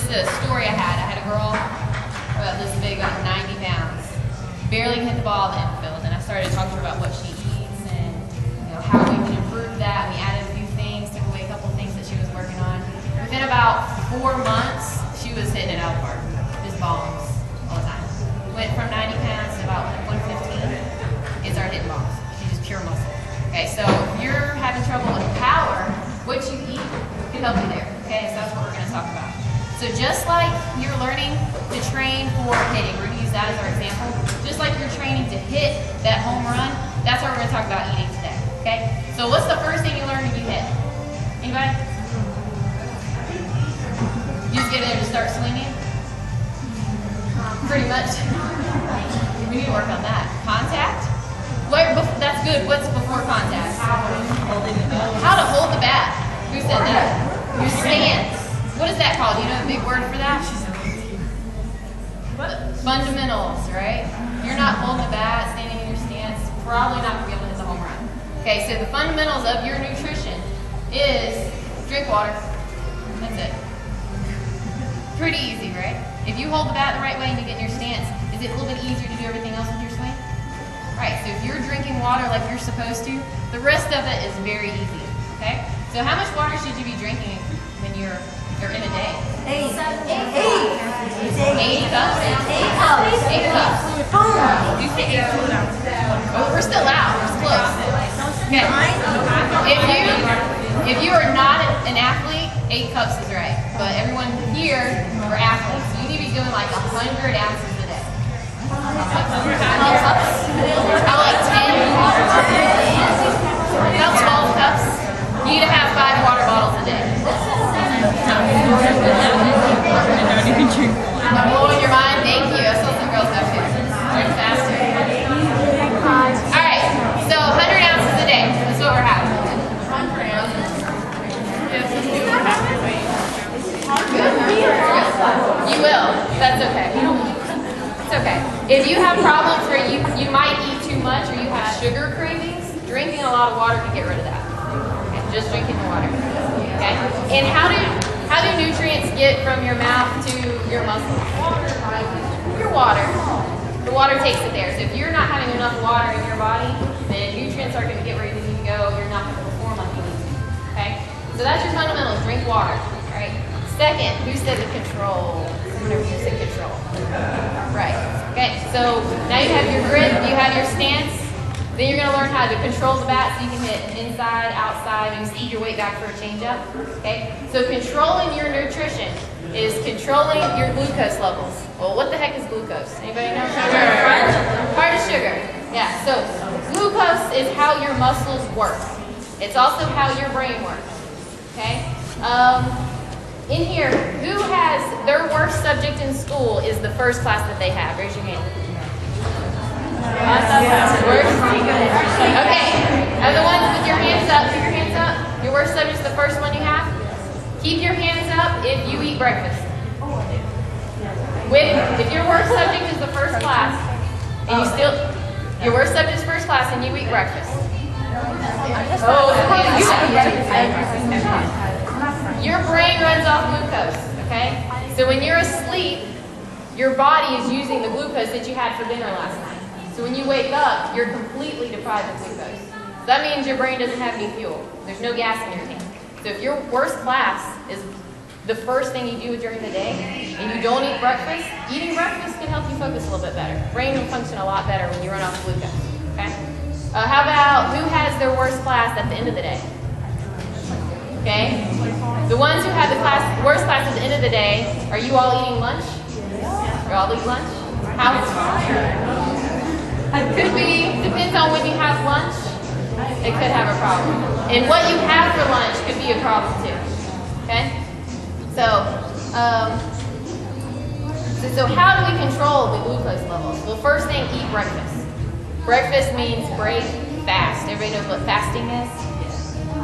is a story I had. I had a girl about this big, like 90 pounds, barely can hit the ball in the infield, and I started talking to her about what she eats and how we can improve that. We added a few things, took away a couple things that she was working on. Within about 4 months, she was hitting it out of the park, just bombs all the time. Went from 90 pounds to about 115. It started hitting bombs. She's just pure muscle. Okay, so if you're having trouble with power, what you eat can help you there. Okay, so that's what we're going to talk about. So just like you're learning to train for hitting, we're going to use that as our example. Just like you're training to hit that home run, that's what we're going to talk about eating today. Okay, so what's the first thing you learn when you hit? Anybody? You just get in there to start swinging? Pretty much. We need to work on that. Contact? That's good. What's before contact? How to hold the bat. Who said that? Your stance. What is that called? Do you know a big word for that? Fundamentals, right? You're not holding the bat, standing in your stance, probably not going to be able to hit the home run. Okay, so the fundamentals of your nutrition is drink water. That's it. Pretty easy, right? If you hold the bat the right way and you get in your stance, is it a little bit easier to do everything else with your swing? Right, so if you're drinking water like you're supposed to, the rest of it is very easy, okay? So how much water should you be drinking when you're in a day? 8 cups. 8 cups? 8 cups. You say 8 cups. Oh, we're still out. We're close. Okay. If you are not an athlete, 8 cups is right. But everyone here are athletes. So you need to be doing like 100 ounces a day. How like 10? About 12 cups. You need to have 5 water bottles a day. I'm blowing your mind. Thank you. I saw some girls go too. Drink faster. Alright, so 100 ounces a day. That's what we're having. You will. That's okay. It's okay. If you have problems where you might eat too much or you have sugar cravings, drinking a lot of water can get rid of that. Okay, just drinking the water. Okay. And how do nutrients get from your mouth to your muscles? Your water. The water takes it there. So if you're not having enough water in your body, then nutrients are going to get where you need to go. You're not going to perform like you need to. Okay. So that's your fundamentals. Drink water. All right. Second, who said the control? Whenever you said control. Right. Okay. So now you have your grip. You have your stance. Then you're going to learn how to control the bat so you can hit inside, outside, and speed your weight back for a changeup. Okay? So controlling your nutrition is controlling your glucose levels. Well, what the heck is glucose? Anybody know? Sugar. Part of sugar. Yeah. So glucose is how your muscles work. It's also how your brain works. Okay? In here, who has their worst subject in school is the first class that they have? Raise your hand. Okay, are the ones with your hands up? Keep your hands up. Your worst subject is the first one you have. Keep your hands up if you eat breakfast. If your worst subject is the first class, and your worst subject is first class, and you eat breakfast. Your brain runs off glucose. Okay, so when you're asleep, your body is using the glucose that you had for dinner last night. So when you wake up, you're completely deprived of glucose. So that means your brain doesn't have any fuel. There's no gas in your tank. So if your worst class is the first thing you do during the day, and you don't eat breakfast, eating breakfast can help you focus a little bit better. Brain will function a lot better when you run off glucose. Okay? How about who has their worst class at the end of the day? Okay? The ones who have the worst class at the end of the day, are you all eating lunch? You all eat lunch? How? Could be, depends on when you have lunch, it could have a problem. And what you have for lunch could be a problem too. Okay? So how do we control the glucose levels? Well, first thing, eat breakfast. Breakfast means break, fast. Everybody knows what fasting is?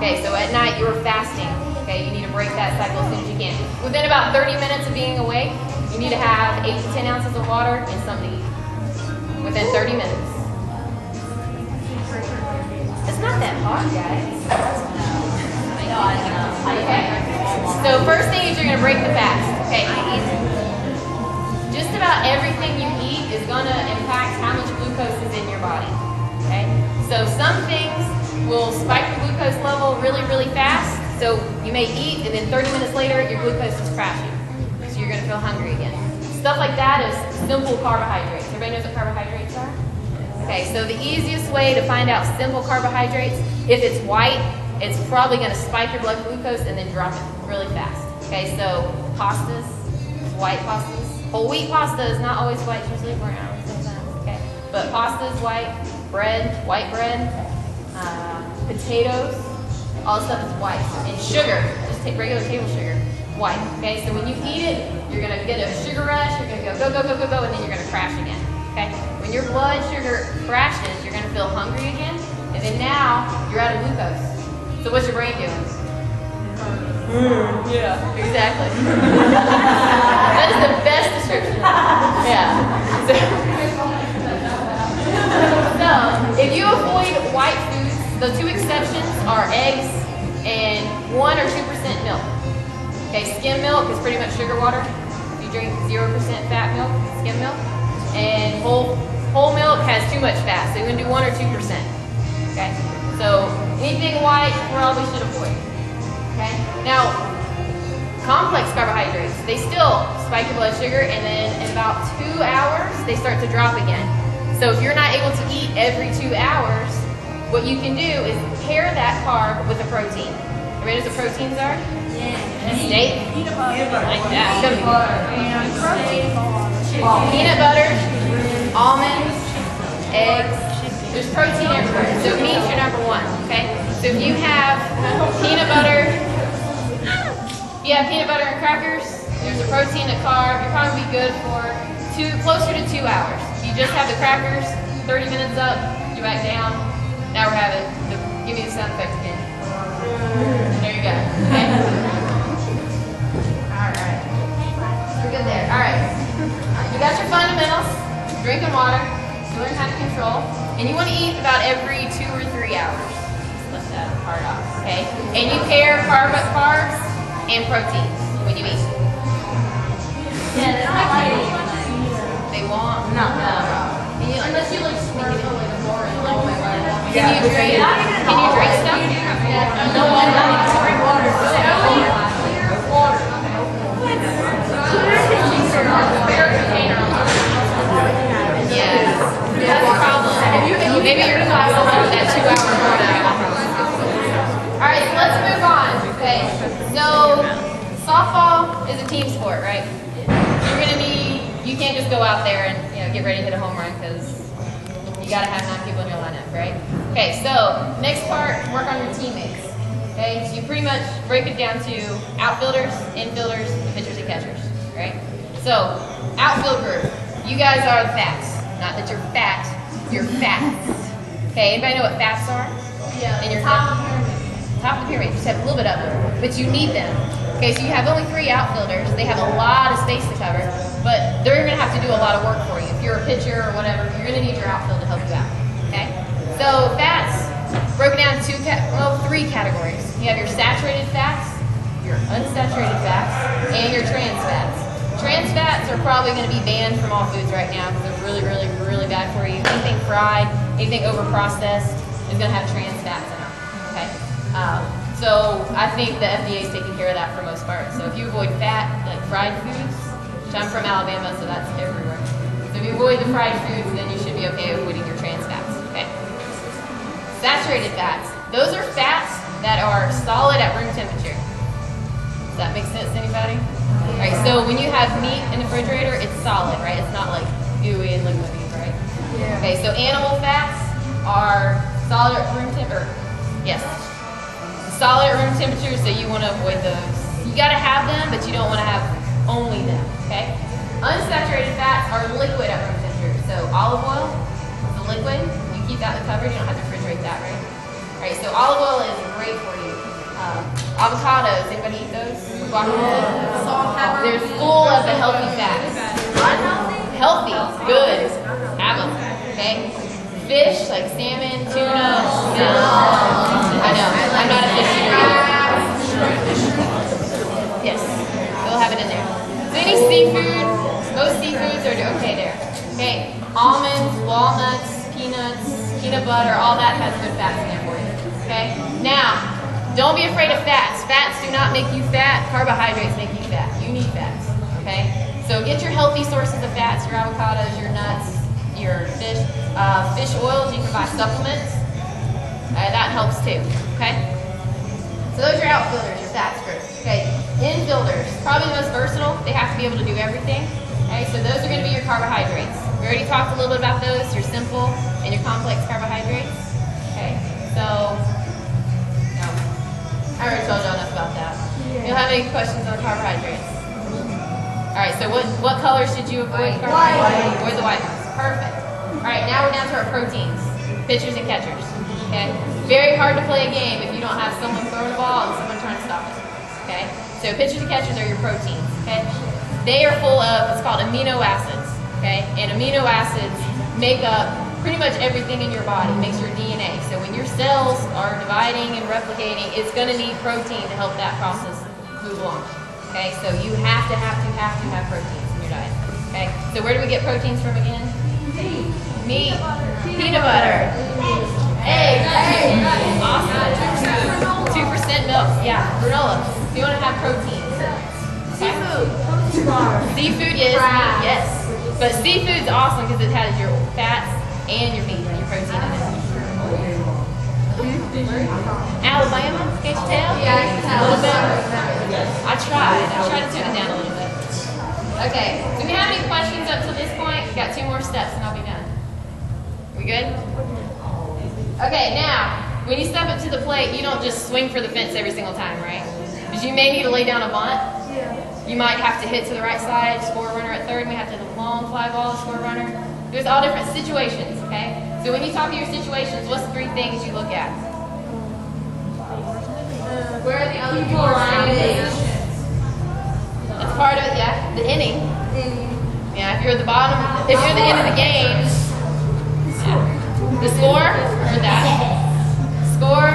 Okay, so at night you're fasting. Okay, you need to break that cycle as soon as you can. Within about 30 minutes of being awake, you need to have 8 to 10 ounces of water and something to eat. Within 30 minutes. It's not that hard, guys. Okay. So first thing is you're going to break the fast. Okay. alcohol really, really fast. So you may eat, and then 30 minutes later, your glucose is crashing. So you're going to feel hungry again. Stuff like that is simple carbohydrates. Everybody knows what carbohydrates are? Okay, so the easiest way to find out simple carbohydrates, if it's white, it's probably going to spike your blood glucose and then drop it really fast. Okay, so pastas, white pastas. Whole wheat pasta is not always white, it's usually brown sometimes. Okay, but pasta is white, bread, white bread, potatoes, all this stuff is white. And sugar, just take regular table sugar, white. Okay, so when you eat it, you're going to get a sugar rush, you're going to go, and then you're going to crash again. Okay, when your blood sugar crashes, you're going to feel hungry again, and then now you're out of glucose. So what's your brain doing? Yeah, exactly. That is the best description. Yeah. So if you avoid white foods, the two exceptions are eggs and 1 or 2% milk. Okay, skim milk is pretty much sugar water. If you drink 0% fat milk, skim milk. And whole milk has too much fat, so you can do 1 or 2%. Okay, so anything white probably should avoid. Okay, now complex carbohydrates, they still spike your blood sugar, and then in about 2 hours they start to drop again. So if you're not able to eat every 2 hours, what you can do is pair that carb with a protein. Everybody knows what proteins are? Yeah. A steak? Like that. Peanut butter, almonds, eggs. There's protein everywhere. So meat's your number one, okay? So if you have peanut butter, and crackers, there's a protein, a carb, you're probably good for closer to 2 hours. You just have the crackers, 30 minutes up, you back down. Now we're having, give me the sound effect again. There you go, okay? Alright. We're good there. Alright. You got your fundamentals, drinking water, you learn how to control, and you want to eat about every 2 or 3 hours. Just let that part off, okay? And you pair carbs and proteins when you eat. Yeah, they're not like it. They won't? No. Unless you like squirt like a bar and all the way around. Can you drink stuff? No, I don't drink water. Clear water. Yes. That's a problem. Maybe your class will have that 2 hour window. Alright, so let's move on. Okay. So softball is a team sport, right? You're gonna need, you can't just go out there and get ready to hit a home run because you gotta have 9 people in your lineup, right? Okay, so next part, work on your teammates. Okay, so you pretty much break it down to outfielders, infielders, pitchers, and catchers, right? So outfield group, you guys are the fats. Not that you're fat, you're fats. Okay, anybody know what fats are? Yeah, in your top of the pyramid. Top of the pyramid, just have a little bit of them, but you need them. Okay, so you have only 3 outfielders. They have a lot of space to cover, but they're going to have to do a lot of work for you. If you're a pitcher or whatever, you're going to need your outfield to help you out. Okay, so fats broken down into 3 categories. You have your saturated fats, your unsaturated fats, and your trans fats. Trans fats are probably going to be banned from all foods right now because they're really, really, really bad for you. Anything fried, anything over processed is going to have trans fats in it. Okay. So I think the FDA is taking care of that for the most part. So if you avoid fat, like fried foods, which I'm from Alabama, so that's everywhere. So if you avoid the fried foods, then you should be okay avoiding your trans fats, okay? Saturated fats. Those are fats that are solid at room temperature. Does that make sense to anybody? All right, so when you have meat in the refrigerator, it's solid, right? It's not like gooey and liquidy, right? Yeah. Okay, so animal fats are solid at room temperature. Yes. Solid at room temperature, so you want to avoid those. You got to have them, but you don't want to have only them, okay? Unsaturated fats are liquid at room temperature. So olive oil is a liquid. You keep that in the cupboard, you don't have to refrigerate that, right? All right, so olive oil is great for you. Avocados, anybody eat those? Guacamole? Salt, pepper. They're full of the healthy fats. Unhealthy? Healthy, good. Have them, okay? Fish, like salmon, tuna, fish. I know, I'm not a fish eater either. Yes, they'll have it in there. So any seafood, most seafoods are okay there. Okay, almonds, walnuts, peanuts, peanut butter, all that has good fats in there for you. Okay, now, Don't be afraid of fats. Fats do not make you fat. Carbohydrates make you fat. You need fats, okay? So get your healthy sources of fats, your avocados, your nuts, your fish. Fish oils, you can buy supplements. That helps too, okay? So those are outfielders, your fats group. Okay, infielders, probably the most versatile. They have to be able to do everything. Okay, so those are going to be your carbohydrates. We already talked a little bit about those, your simple and your complex carbohydrates. Okay, so, no, I already told y'all enough about that. You don't have any questions on carbohydrates? All right, so what color should you avoid? White. Avoid the white ones. Perfect. All right, now we're down to our proteins, pitchers and catchers. Okay, very hard to play a game if you don't have someone throwing a ball and someone trying to stop it. Okay, so pitchers and catchers are your proteins. Okay, they are full of what's called amino acids. Okay, and amino acids make up pretty much everything in your body. Makes your DNA. So when your cells are dividing and replicating, it's going to need protein to help that process move along. Okay, so you have to have proteins in your diet. Okay, so where do we get proteins from again? Meat, peanut butter, eggs, awesome. 2% milk, yeah, granola. If you want to have protein. Seafood is meat, yes. But seafood's awesome because it has your fats and your meat, your protein in it. Alabama, can't you tell? Yeah, I can tell. A little bit. I tried to tune it down a little bit. Okay, do we have any questions up to this point? We've got 2 more steps and I'll be done. We good? Okay, now, when you step up to the plate, you don't just swing for the fence every single time, right? Because you may need to lay down a bunt. You might have to hit to the right side, score a runner at third. We have to hit a long fly ball, score a runner. There's all different situations, okay? So when you talk to your situations, what's the 3 things you look at? Where are the other people around it? That's part of it, yeah. The inning. Yeah, if you're at the bottom, if you're at the end of the game, yeah. The score, or that. Score,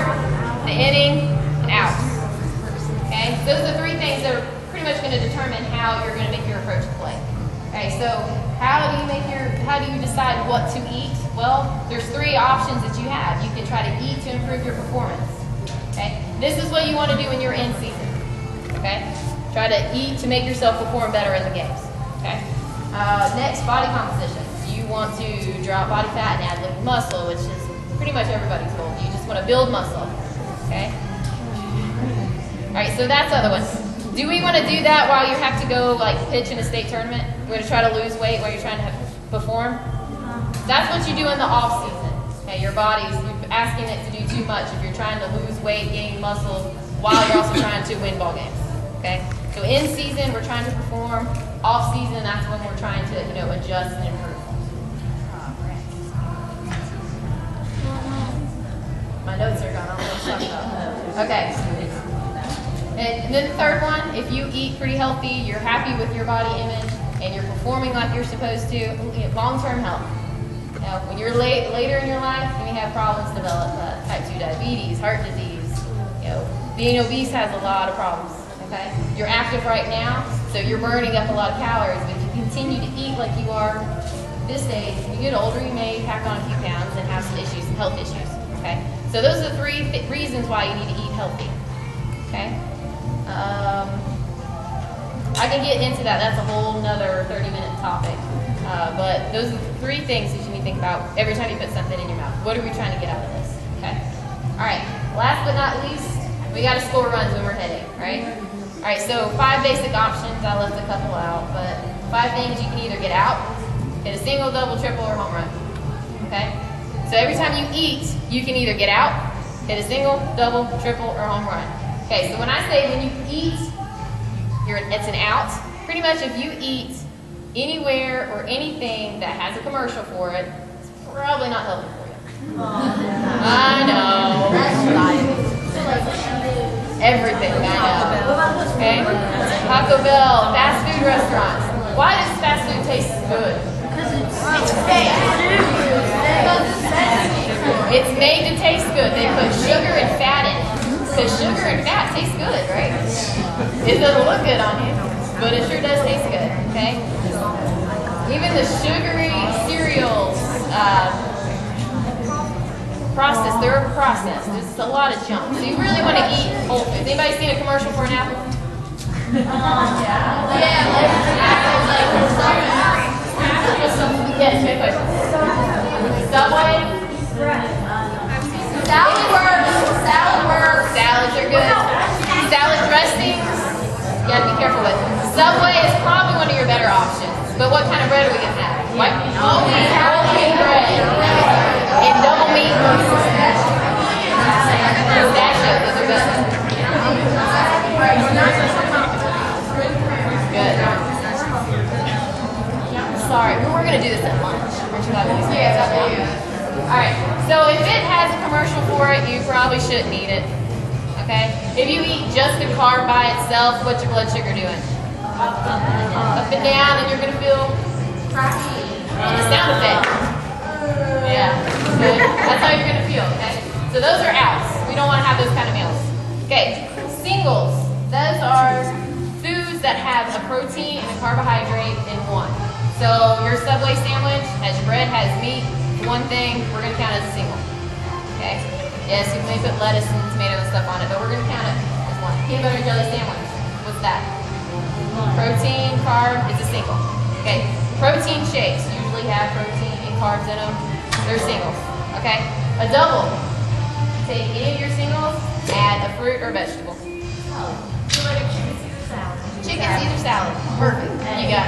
the inning, and outs. Okay, so those are 3 things that are pretty much going to determine how you're going to make your approach to play. Okay, so how do you decide what to eat? Well, there's 3 options that you have. You can try to eat to improve your performance. Okay, this is what you want to do when you're in season. Okay, try to eat to make yourself perform better in the games. Okay, next, body composition. You want to drop body fat and add liquid muscle, which is pretty much everybody's goal. You just want to build muscle. Okay. All right, so that's other ones. Do we want to do that while you have to go like pitch in a state tournament? We're going to try to lose weight while you're trying to perform. That's what you do in the off season. Okay, your body's asking it to do too much if you're trying to lose weight, gain muscle, while you're also trying to win ball games. Okay, so in season we're trying to perform. Off season, that's when we're trying to adjust and improve. My notes are gone. I don't know what to talk about. Okay. And then the third one, if you eat pretty healthy, you're happy with your body image, and you're performing like you're supposed to, long-term health. Now, when you're later in your life, you may have problems develop, type 2 diabetes, heart disease. Being obese has a lot of problems. Okay, you're active right now, so you're burning up a lot of calories. But if you continue to eat like you are this age, when you get older, you may pack on a few pounds and have some issues, some health issues. Okay, so those are the 3 reasons why you need to eat healthy. Okay. I can get into that. That's a whole nother 30-minute topic. But those are the 3 things that you need to think about every time you put something in your mouth. What are we trying to get out of this? Okay. All right. Last but not least, we got to score runs when we're hitting, right? All right. So 5 basic options. I left a couple out, but 5 things you can either get out, hit a single, double, triple, or home run. Okay. So every time you eat, you can either get out, hit a single, double, triple, or home run. Okay, so when I say when you eat, it's an out. Pretty much if you eat anywhere or anything that has a commercial for it, it's probably not healthy for you. I know. Everything, I know. Okay? Taco Bell, fast food restaurants. Why does fast food taste good? It's fake. It's made to taste good. They put sugar and fat in it. Because sugar and fat taste good, right? It doesn't look good on you, but it sure does taste good, okay? Even the sugary cereals, processed. They're processed. There's a lot of junk. So you really want to eat whole foods. Anybody seen a commercial for an apple? Yes, good question. Subway? Salad works. Salad works. Salads are good. Salad dressings, you gotta be careful with. Subway is probably one of your better options. But what kind of bread are we gonna have? White wheat bread. And double meat. Pistachios, those are good. Good. Sorry, we're gonna do this at lunch. Aren't you having these guys up there? Alright, so if it has a commercial for it, you probably shouldn't eat it. Okay? If you eat just the carb by itself, what's your blood sugar doing? Up and down, and you're going to feel crappy. The sound effect. Yeah. Good. That's how you're going to feel, okay? So those are outs. We don't want to have those kind of meals. Okay, singles. Those are foods that have a protein and a carbohydrate in one. So your Subway sandwich has bread, has meat, one thing, we're going to count as a single. Okay? Yes, you may put lettuce and tomato and stuff on it, but we're going to count it as one. Peanut butter and jelly sandwich. What's that? Protein, carb, it's a single. Okay? Protein shakes usually have protein and carbs in them. They're singles. Okay? A double. Take any of your singles, add a fruit or vegetable. Chicken Caesar salad. Perfect. You got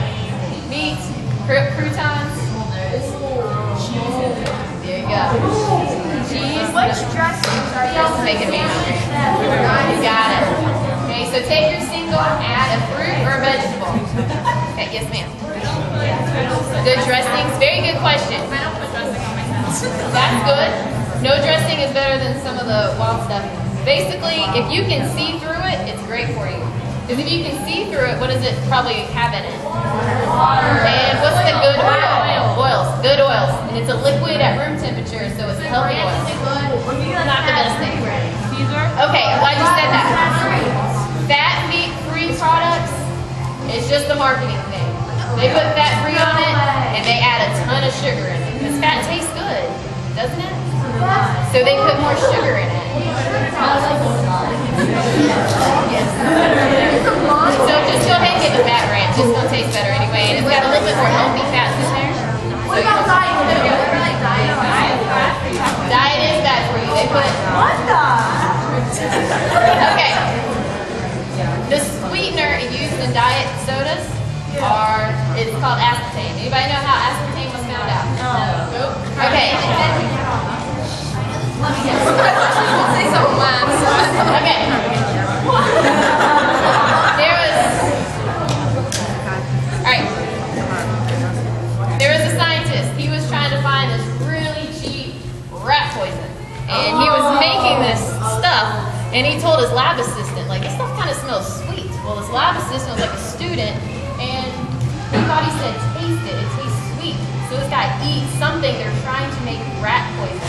meat, croutons. There you go. Cheese. Which dressings are you Making me hungry. You got it. Okay, so take your single, add a fruit or a vegetable. Okay, yes ma'am. Good dressings. Very good question. I don't put dressing on my salad. That's good. No dressing is better than some of the wild stuff. Basically, if you can see through it, it's great for you. Because if you can see through it, what does it probably have in it? And what's the good oil? Oils. Good oils. And it's a liquid at room temperature, so it's healthy oil. Not the best thing. Caesar? Okay, I'm glad you said that. Fat meat-free products is just a marketing thing. They put fat-free on it, and they add a ton of sugar in it. Because fat tastes good, doesn't it? So they put more sugar in it. Yes. So just go ahead and get the fat ranch. It's going to taste better anyway. And it's got a little bit more healthy fats in there. What about diet? Diet is bad for you. They put... What the? Okay. The sweetener used in diet sodas it's called aspartame. Anybody know how aspartame was found out? No. Okay. Let me guess. Say something last. Okay. There was a scientist. He was trying to find this really cheap rat poison. And he was making this stuff, and he told his lab assistant, like, this stuff kind of smells sweet. Well, his lab assistant was like a student, and he thought, he said, taste it. It tastes sweet. So this guy eats something they're trying to make rat poison.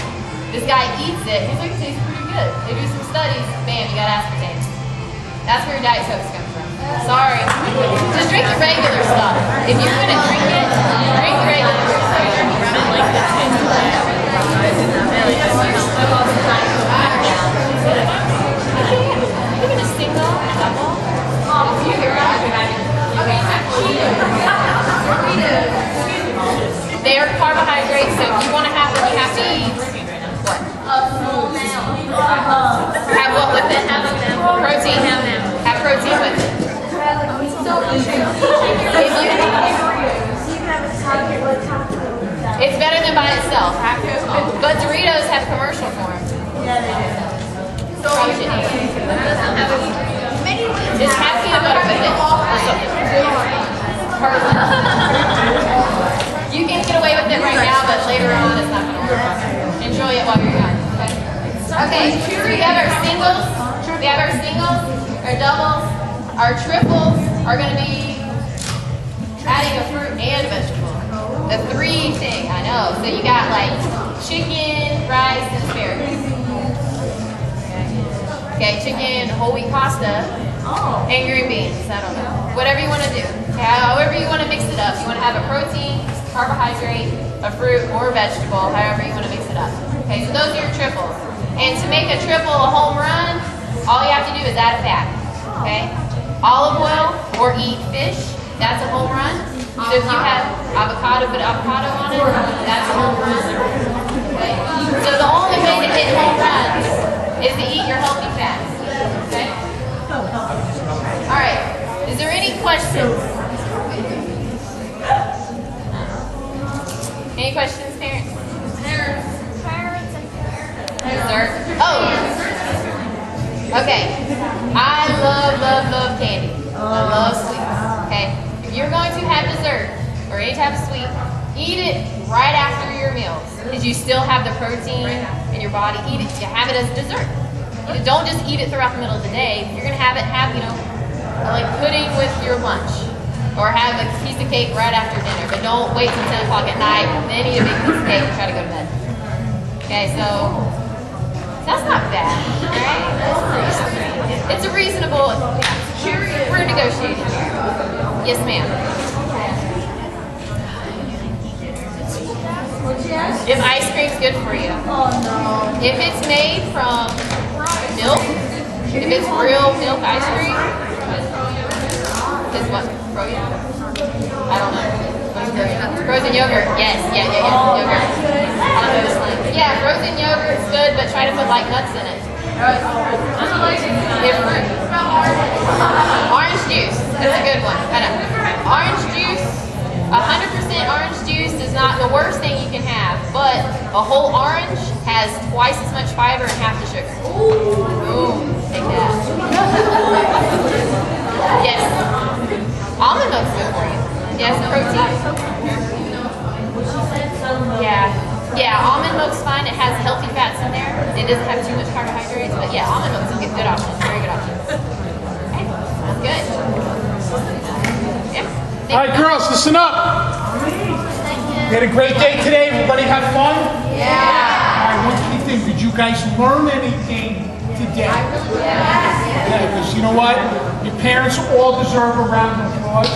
This guy eats it. He's like, it tastes pretty good. They do some studies. Bam, you got aspartame. That's where your diet soaps come from. Sorry. Just drink your regular stuff. If you're going to drink it, drink regular stuff. Even a single, double. They are carbohydrates, so if you want to have them, you have to eat what? Have what with it? Protein. Have protein with it. It's better than by itself. But Doritos have commercial form. Probably shouldn't eat it. Just have peanut butter with it. Perfect. You can get away with it right now, but later on it's not going to work. Enjoy it while you're young. Okay, we have our singles. Our doubles, our triples are going to be adding a fruit and a vegetable. The three thing, I know. So you got like chicken, rice, and asparagus. Okay, chicken, whole wheat pasta, and green beans. I don't know. Whatever you want to do. However you want to mix it up. You want to have a protein, carbohydrate, a fruit, or a vegetable, however you want to mix it up. Okay, so those are your triples. And to make a triple a home run, all you have to do is add a fat. Okay? Olive oil or eat fish, that's a home run. So if you have avocado, put avocado on it, that's a home run. Okay? So the only way to hit home runs is to eat your healthy fats. Okay? Alright. Is there any questions? Any questions, parents? Dessert. Oh. Okay. I love candy. I love sweets. Okay. If you're going to have dessert or any type of sweet, eat it right after your meals, because you still have the protein in your body. Eat it. You have it as dessert. Don't just eat it throughout the middle of the day. If you're gonna have like pudding with your lunch, or have a piece of cake right after dinner. But don't wait till 10 o'clock at night, then eat a big piece of cake and try to go to bed. Okay, so that's not bad, right? It's a reasonable, we're negotiating here. Yes, ma'am. If ice cream's good for you. If it's made from milk, if it's real milk ice cream, is what? Frozen? I don't know. Frozen yogurt. Yes. Yogurt. Yeah, frozen yogurt is good, but try to put like nuts in it. Orange juice. That's a good one. I know. Orange juice. 100% orange juice is not the worst thing you can have, but a whole orange has twice as much fiber and half the sugar. Ooh, take that. Yes. Almond milk's good for you. Yes, protein. Yeah, almond milk's fine. It has healthy fats in there. It doesn't have too much carbohydrates, but yeah, almond milk's a good option. Very good option. Okay, that's good. Yeah. All right, girls, listen up. You had a great day today. Everybody have fun? Yeah. All right, one key thing. Did you guys learn anything today? Yeah. Yeah, because you know what? Your parents all deserve a round of applause.